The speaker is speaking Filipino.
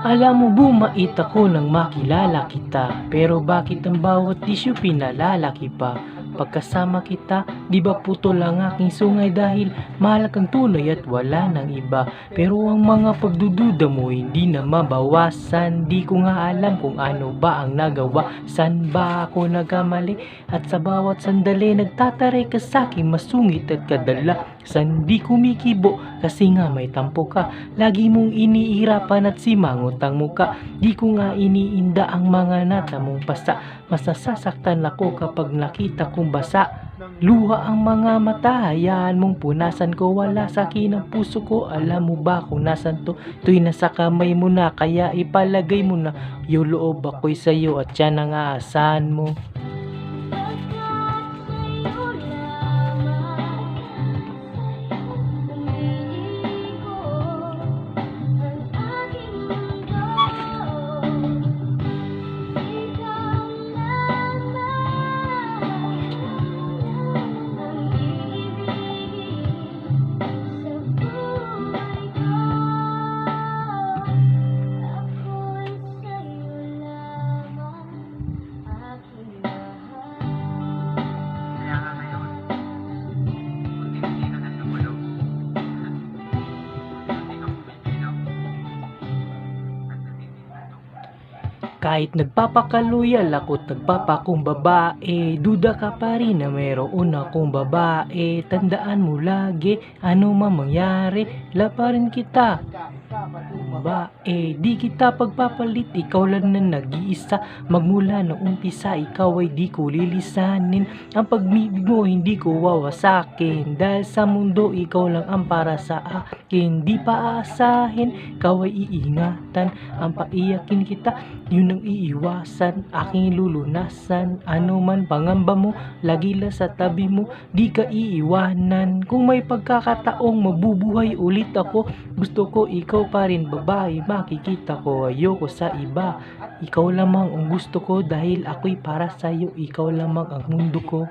Alam mo bumait ako nang makilala kita, pero bakit ang bawat isyu pinalalaki pa? Pagkasama kita, di ba putol ang aking sungay dahil mahal kang tunay at wala nang iba. Pero ang mga pagdududa mo hindi na mabawasan. Di ko nga alam kung ano ba ang nagawa. San ba ako nagkamali? At sa bawat sandali nagtataray ka sa'king masungit at kadala. San di kumikibo kasi nga may tampo ka. Lagi mong iniihirapan at simangot ang muka. Di ko nga iniinda ang mga nata mong pasa. Mas nasasaktan ako kapag nakita kong basa. Luha ang mga mata, hayaan mong punasan ko. Wala sa'kin ang puso ko, alam mo ba kung nasan to? Ito'y nasa kamay mo na, kaya ipalagay mo na. Yung loob ako'y sa'yo at yan ang aasahan mo. Kaya nga ngayon, unti-unti ka na lumulog. Unti kang bumibinaw. At natitindog. Kahit nagpapakaluyal ako't nagpapakong babae, duda ka pa rin na mayroon akong babae. Tandaan mo lagi, ano man mangyari, laparin kita. Babae, di kita pagpapalit, ikaw lang na nag-iisa. Magmula noong umpisa, ikaw ay di ko lilisanin. Ang pag-ibig mo hindi ko wawasakin, dahil sa mundo ikaw lang ang para sa akin. Di pa aasahin, ikaw ay iingatan. Ang paiyakin kita, yun ang iiwasan. Aking lulunasan, ano man pangamba mo, lagi lang sa tabi mo, di ka iiwanan. Kung may pagkakataong mabubuhay ulit ako, gusto ko ikaw pa rin babae, makikita ko, ayoko sa iba. Ikaw lamang ang gusto ko dahil ako'y para sa'yo, ikaw lamang ang mundo ko.